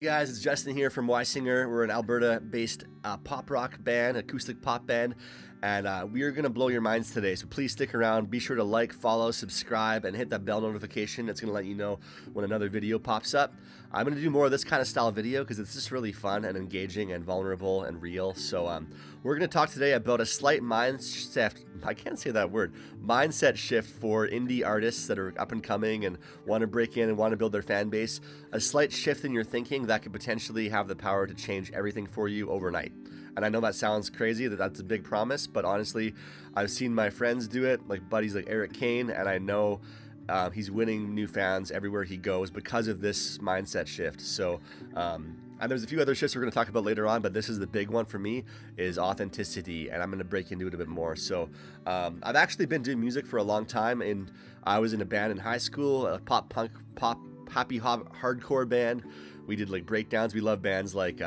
Guys, it's Justin here from Singer. We're an Alberta-based pop rock band, acoustic pop band, and we are going to blow your minds today. So please stick around. Be sure to like, follow, subscribe, and hit that bell notification. It's going to let you know when another video pops up. I'm going to do more of this kind of style video because it's just really fun and engaging and vulnerable and real. So we're going to talk today about a slight mindset. I can't say that word. Mindset shift for indie artists that are up and coming and want to break in and want to build their fan base. A slight shift in your thinking that could potentially have the power to change everything for you overnight. And I know that sounds crazy, that's a big promise, but honestly, I've seen my friends do it, like buddies like Eric Kane, and I know he's winning new fans everywhere he goes because of this mindset shift. So, and there's a few other shifts we're going to talk about later on, but this is the big one for me, is authenticity, and I'm going to break into it a bit more. So I've actually been doing music for a long time, and I was in a band in high school, a pop punk, pop happy hardcore band. We did like breakdowns. We love bands like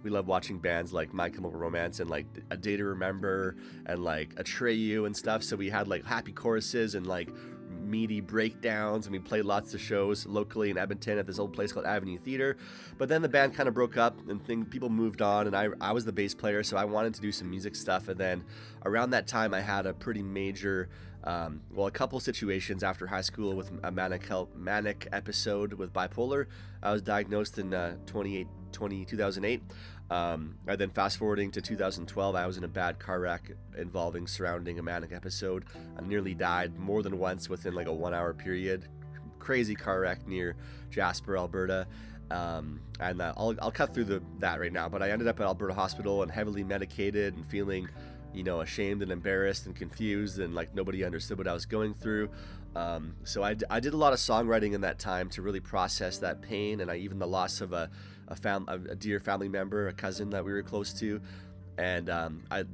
we love watching bands like My Chemical Romance and like A Day to Remember and like Atreyu and stuff. So we had like happy choruses and like meaty breakdowns, and we played lots of shows locally in Edmonton at this old place called Avenue Theater. But then the band kind of broke up and people moved on, and I was the bass player, so I wanted to do some music stuff. And then around that time I had a pretty major a couple situations after high school with a manic episode with bipolar. I was diagnosed in 2008. And then fast forwarding to 2012, I was in a bad car wreck surrounding a manic episode. I nearly died more than once within like a 1 hour period. Crazy car wreck near Jasper, Alberta. I'll cut through that right now, but I ended up at Alberta Hospital and heavily medicated and feeling ashamed and embarrassed and confused, and like nobody understood what I was going through. So I did a lot of songwriting in that time to really process that pain, and even the loss of a dear family member, a cousin that we were close to. And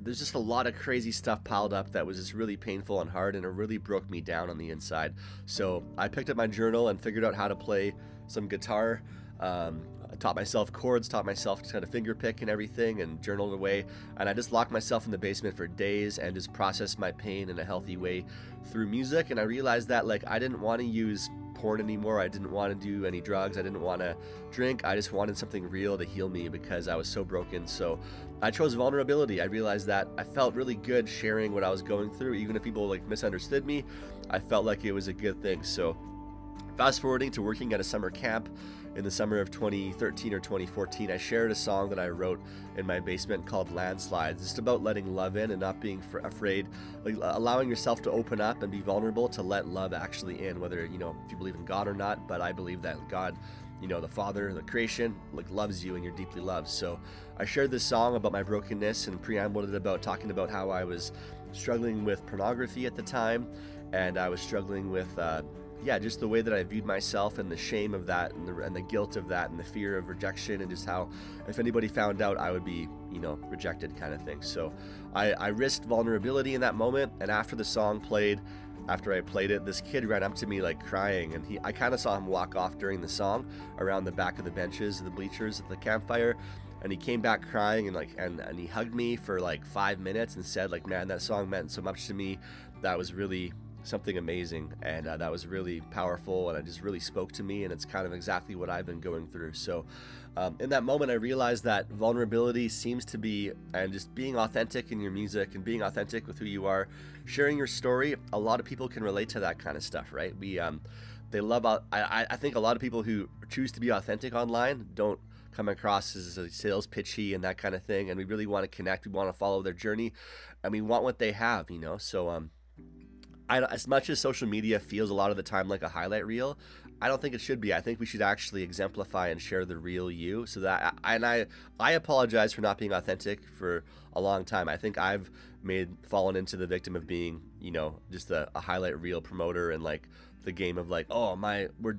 there's just a lot of crazy stuff piled up that was just really painful and hard, and it really broke me down on the inside. So I picked up my journal and figured out how to play some guitar. I taught myself chords, taught myself to kind of finger pick and everything, and journaled away. And I just locked myself in the basement for days and just processed my pain in a healthy way through music. And I realized that like I didn't want to use porn anymore. I didn't want to do any drugs. I didn't want to drink. I just wanted something real to heal me because I was so broken. So I chose vulnerability. I realized that I felt really good sharing what I was going through. Even if people like misunderstood me, I felt like it was a good thing. So fast forwarding to working at a summer camp in the summer of 2013 or 2014, I shared a song that I wrote in my basement called Landslides. It's about letting love in and not being afraid, like allowing yourself to open up and be vulnerable to let love actually in, whether, if you believe in God or not. But I believe that God, the Father, the creation, like loves you and you're deeply loved. So I shared this song about my brokenness and preambled it about talking about how I was struggling with pornography at the time, and I was struggling with just the way that I viewed myself and the shame of that and the guilt of that and the fear of rejection, and just how if anybody found out I would be, rejected kind of thing. So I risked vulnerability in that moment, and after the song played, after I played it, this kid ran up to me like crying, and I kind of saw him walk off during the song around the back of the benches, the bleachers at the campfire, and he came back crying and he hugged me for like 5 minutes and said like, man, that song meant so much to me. That was really something amazing, and that was really powerful, and it just really spoke to me, and it's kind of exactly what I've been going through. So in that moment I realized that vulnerability seems to be, and just being authentic in your music and being authentic with who you are, sharing your story, a lot of people can relate to that kind of stuff, right? They love, I think a lot of people who choose to be authentic online don't come across as a sales pitchy and that kind of thing, and we really want to connect, we want to follow their journey, and we want what they have, so as much as social media feels a lot of the time like a highlight reel, I don't think it should be. I think we should actually exemplify and share the real you. So that I apologize for not being authentic for a long time. I think I've fallen into the victim of being, just a highlight reel promoter, and like the game of like, oh,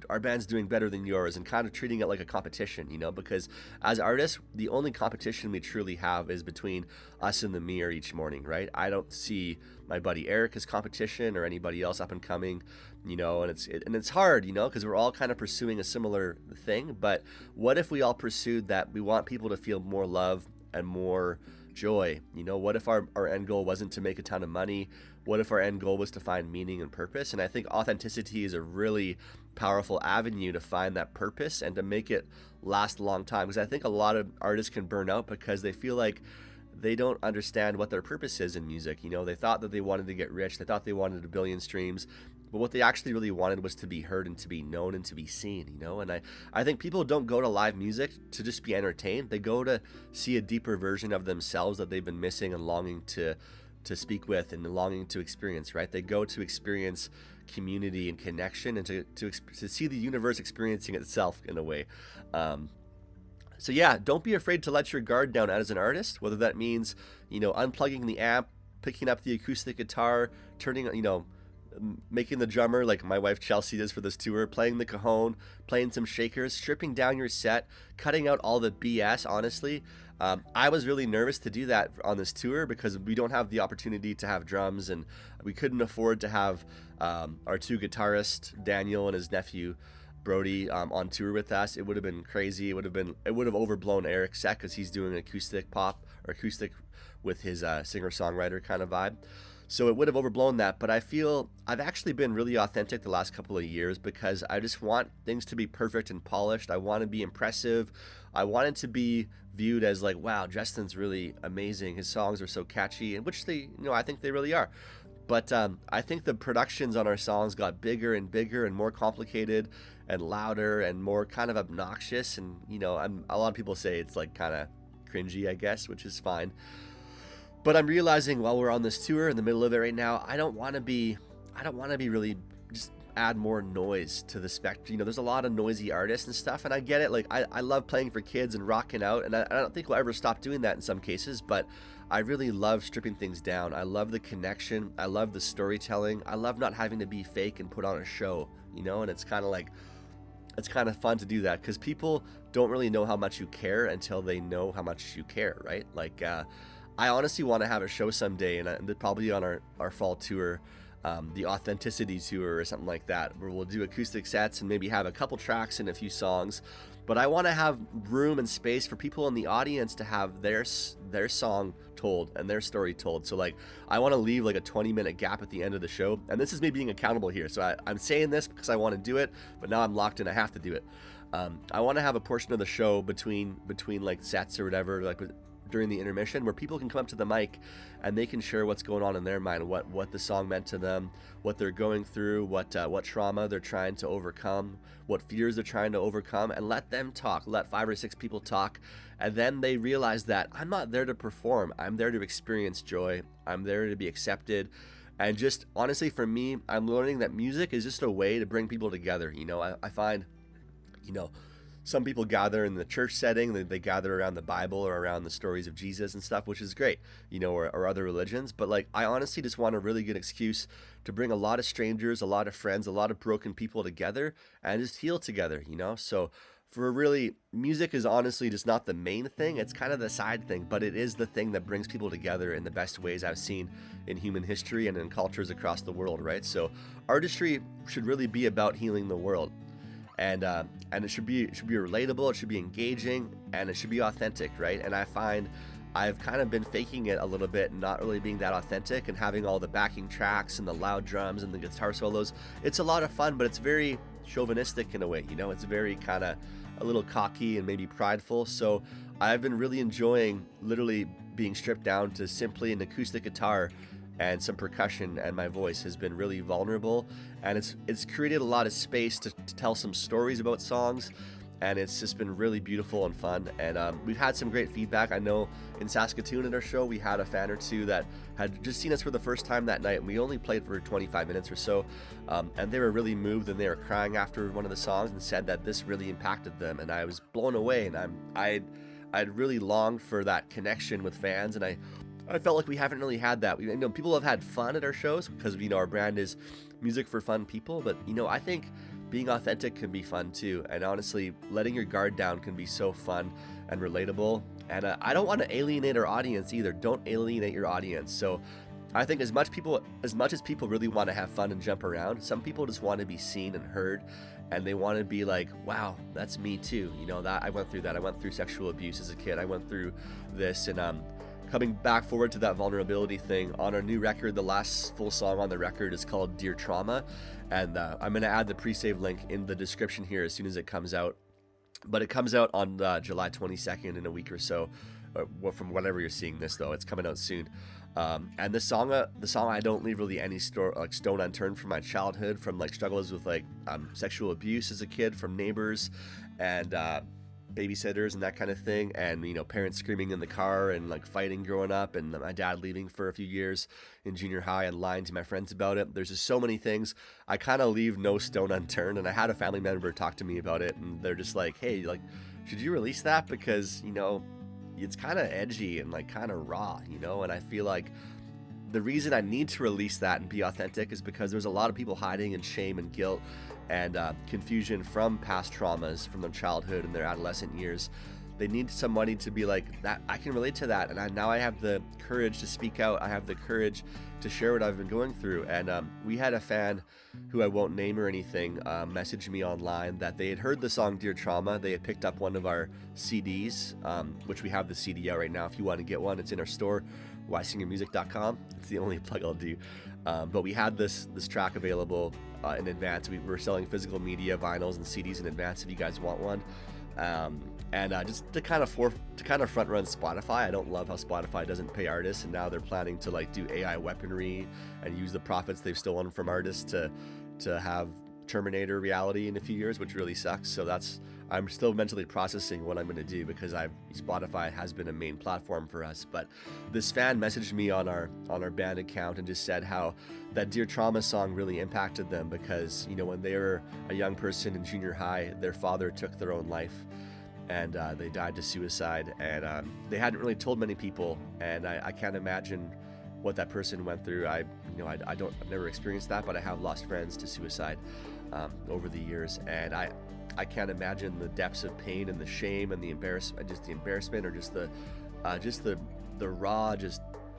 our band's doing better than yours, and kind of treating it like a competition, because as artists, the only competition we truly have is between us and the mirror each morning, right? I don't see my buddy Eric as competition or anybody else up and coming, and it's hard, because we're all kind of pursuing a similar thing. But what if we all pursued that? We want people to feel more love and more joy. What if our end goal wasn't to make a ton of money, what if our end goal was to find meaning and purpose? And I think authenticity is a really powerful avenue to find that purpose and to make it last a long time, because I think a lot of artists can burn out because they feel like they don't understand what their purpose is in music. They thought that they wanted to get rich, they thought they wanted a billion streams, but what they actually really wanted was to be heard and to be known and to be seen. And I think people don't go to live music to just be entertained. They go to see a deeper version of themselves that they've been missing and longing to speak with and longing to experience, right? They go to experience community and connection and to see the universe experiencing itself in a way. So yeah, don't be afraid to let your guard down as an artist, whether that means, unplugging the amp, picking up the acoustic guitar, making the drummer like my wife Chelsea does for this tour, playing the cajon, playing some shakers, stripping down your set, cutting out all the BS, honestly. I was really nervous to do that on this tour because we don't have the opportunity to have drums, and we couldn't afford to have our two guitarists, Daniel and his nephew Brody, on tour with us. It would have been crazy. It would have overblown Eric's set because he's doing acoustic pop or acoustic with his singer-songwriter kind of vibe. So it would have overblown that, but I feel I've actually been really authentic the last couple of years because I just want things to be perfect and polished. I want to be impressive. I want it to be viewed as like, wow, Justin's really amazing. His songs are so catchy, and which they, I think they really are. But I think the productions on our songs got bigger and bigger and more complicated and louder and more kind of obnoxious. And, a lot of people say it's like kind of cringy, I guess, which is fine. But I'm realizing while we're on this tour in the middle of it right now, I don't want to be really just add more noise to the spectrum. There's a lot of noisy artists and stuff, and I get it. Like I love playing for kids and rocking out, and I don't think we'll ever stop doing that in some cases, but I really love stripping things down. I love the connection. I love the storytelling. I love not having to be fake and put on a show, and it's kind of fun to do that because people don't really know how much you care until they know how much you care, right? Like, I honestly want to have a show someday, and probably on our fall tour, the Authenticity Tour or something like that, where we'll do acoustic sets and maybe have a couple tracks and a few songs. But I want to have room and space for people in the audience to have their song told and their story told. So like, I want to leave like a 20-minute gap at the end of the show. And this is me being accountable here. So I'm saying this because I want to do it, but now I'm locked in. I have to do it. I want to have a portion of the show between like sets or whatever, like during the intermission, where people can come up to the mic and they can share what's going on in their mind, what the song meant to them, what they're going through, what trauma they're trying to overcome, what fears they're trying to overcome, and let them talk. Let 5 or 6 people talk, and then they realize that I'm not there to perform. I'm there to experience joy. I'm there to be accepted. And just honestly, for me, I'm learning that music is just a way to bring people together. I find, some people gather in the church setting, they gather around the Bible or around the stories of Jesus and stuff, which is great, or other religions. But like, I honestly just want a really good excuse to bring a lot of strangers, a lot of friends, a lot of broken people together and just heal together, So music is honestly just not the main thing. It's kind of the side thing, but it is the thing that brings people together in the best ways I've seen in human history and in cultures across the world, right? So artistry should really be about healing the world. And it should be relatable, it should be engaging, and it should be authentic, right? And I find I've kind of been faking it a little bit, not really being that authentic, and having all the backing tracks and the loud drums and the guitar solos. It's a lot of fun, but it's very chauvinistic in a way, It's very kind of a little cocky and maybe prideful. So I've been really enjoying literally being stripped down to simply an acoustic guitar and some percussion, and my voice has been really vulnerable, and it's created a lot of space to tell some stories about songs, and it's just been really beautiful and fun. And we've had some great feedback. I know in Saskatoon at our show, we had a fan or two that had just seen us for the first time that night, and we only played for 25 minutes or so, and they were really moved, and they were crying after one of the songs and said that this really impacted them, and I was blown away. And I'd really longed for that connection with fans, and I felt like we haven't really had that. People have had fun at our shows because, our brand is music for fun people. But, I think being authentic can be fun too. And honestly, letting your guard down can be so fun and relatable. And I don't want to alienate our audience either. Don't alienate your audience. So I think as much as people really want to have fun and jump around, some people just want to be seen and heard. And they want to be like, wow, that's me too. That I went through that. I went through sexual abuse as a kid. I went through this, and coming back forward to that vulnerability thing, on our new record, the last full song on the record is called Dear Trauma, and I'm going to add the pre-save link in the description here as soon as it comes out. But it comes out on July 22nd in a week or so, from whatever you're seeing this, though. It's coming out soon. And the song I don't leave really any stone unturned from my childhood, from like struggles with like sexual abuse as a kid from neighbors and babysitters and that kind of thing, and parents screaming in the car and like fighting growing up, and my dad leaving for a few years in junior high and lying to my friends about it. There's just so many things. I kind of leave no stone unturned, and I had a family member talk to me about it, and they're just like, hey, like, should you release that, because it's kind of edgy and like kind of raw, and I feel like the reason I need to release that and be authentic is because there's a lot of people hiding in shame and guilt and confusion from past traumas from their childhood and their adolescent years. They need somebody to be like, that I can relate to that, and now I have the courage to speak out. I have the courage to share what I've been going through. And we had a fan who I won't name or anything message me online that they had heard the song Dear Trauma. They had picked up one of our CDs, which we have the CD out right now. If you want to get one, it's in our store, ysingermusic.com. It's the only plug I'll do. But we had this track available in advance. We were selling physical media, vinyls, and CDs in advance if you guys want one. Just to kind of front run Spotify. I don't love how Spotify doesn't pay artists, and now they're planning to like do AI weaponry and use the profits they've stolen from artists to have Terminator reality in a few years, which really sucks. So I'm still mentally processing what I'm going to do, because Spotify has been a main platform for us. But this fan messaged me on our band account and just said how that Dear Trauma song really impacted them, because when they were a young person in junior high, their father took their own life, and they died to suicide, and they hadn't really told many people, and I can't imagine what that person went through. I've never experienced that, but I have lost friends to suicide over the years, and I can't imagine the depths of pain and the shame and the embarrassment, or just the raw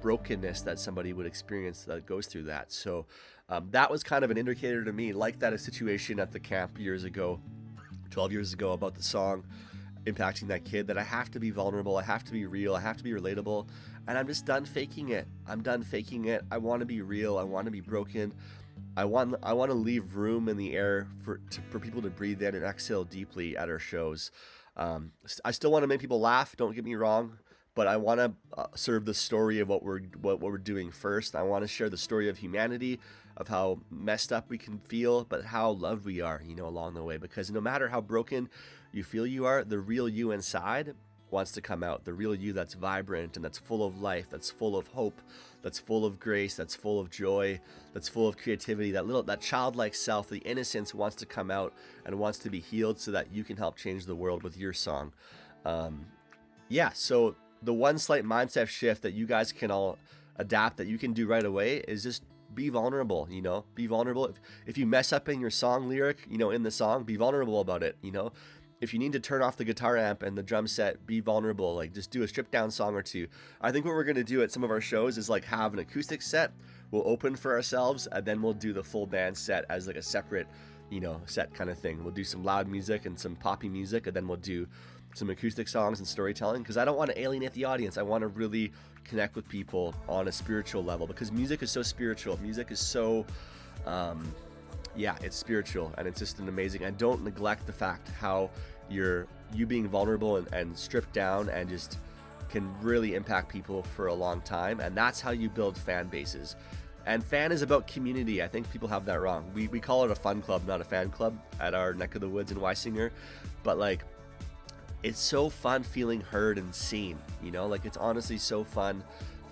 brokenness that somebody would experience that goes through that. So that was kind of an indicator to me, like that a situation at the camp 12 years ago, about the song impacting that kid, that I have to be vulnerable, I have to be real, I have to be relatable, and I'm just done faking it. I'm done faking it. I want to be real. I want to be broken. I want to leave room in the air for people to breathe in and exhale deeply at our shows. I still want to make people laugh, don't get me wrong, but I want to serve the story of what we're doing first. I want to share the story of humanity, of how messed up we can feel, but how loved we are, along the way. Because no matter how broken you feel you are, the real you inside wants to come out. The real you that's vibrant and that's full of life, that's full of hope, that's full of grace, that's full of joy, that's full of creativity, that childlike self, the innocence wants to come out and wants to be healed, so that you can help change the world with your song. So the one slight mindset shift that you guys can all adapt, that you can do right away, is just be vulnerable. Be vulnerable. If you mess up in your song lyric, in the song, be vulnerable about it. If you need to turn off the guitar amp and the drum set, be vulnerable. Like, just do a stripped down song or two. I think what we're going to do at some of our shows is like have an acoustic set. We'll open for ourselves, and then we'll do the full band set as like a separate, set kind of thing. We'll do some loud music and some poppy music, and then we'll do some acoustic songs and storytelling, because I don't want to alienate the audience. I want to really connect with people on a spiritual level, because music is so spiritual. Music is so, it's spiritual, and it's just an amazing. And don't neglect the fact how you being vulnerable and stripped down and just can really impact people for a long time. And that's how you build fan bases. And fan is about community. I think people have that wrong. We call it a fun club, not a fan club, at our neck of the woods in Wysinger. But like, it's so fun feeling heard and seen, like it's honestly so fun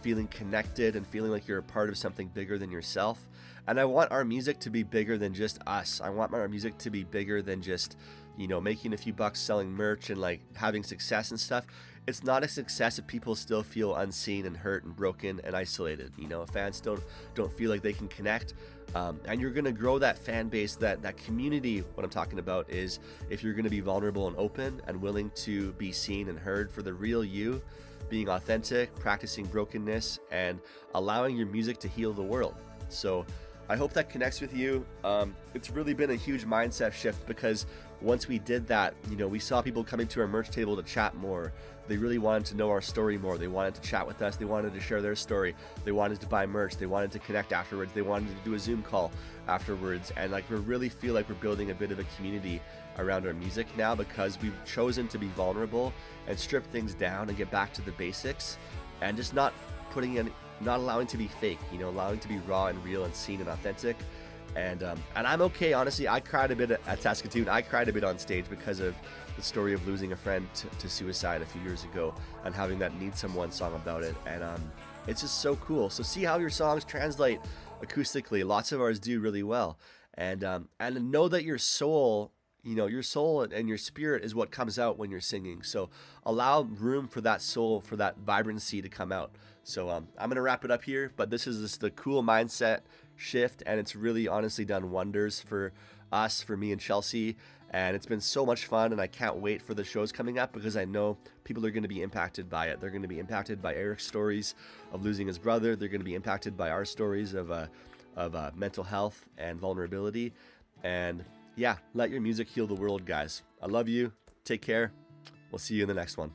feeling connected and feeling like you're a part of something bigger than yourself. And I want our music to be bigger than just us. I want our music to be bigger than just, making a few bucks selling merch and like having success and stuff. It's not a success if people still feel unseen and hurt and broken and isolated. If fans don't feel like they can connect. And you're going to grow that fan base, that community. What I'm talking about is if you're going to be vulnerable and open and willing to be seen and heard for the real you, being authentic, practicing brokenness, and allowing your music to heal the world. So I hope that connects with you. It's really been a huge mindset shift, because once we did that, we saw people coming to our merch table to chat more. They really wanted to know our story more. They wanted to chat with us. They wanted to share their story. They wanted to buy merch. They wanted to connect afterwards. They wanted to do a Zoom call afterwards. And like, we really feel like we're building a bit of a community around our music now, because we've chosen to be vulnerable and strip things down and get back to the basics, and just not allowing to be fake, allowing to be raw and real and seen and authentic. And I'm okay, honestly. I cried a bit at Saskatoon. I cried a bit on stage because of the story of losing a friend to suicide a few years ago, and having that Need Someone song about it. And it's just so cool. So see how your songs translate acoustically. Lots of ours do really well. And know that your soul, your soul and your spirit is what comes out when you're singing. So allow room for that soul, for that vibrancy to come out. So I'm going to wrap it up here, but this is just the cool mindset shift, and it's really honestly done wonders for us, for me and Chelsea, and it's been so much fun, and I can't wait for the shows coming up, because I know people are going to be impacted by it. They're going to be impacted by Eric's stories of losing his brother. They're going to be impacted by our stories of mental health and vulnerability. And yeah, let your music heal the world, guys. I love you. Take care. We'll see you in the next one.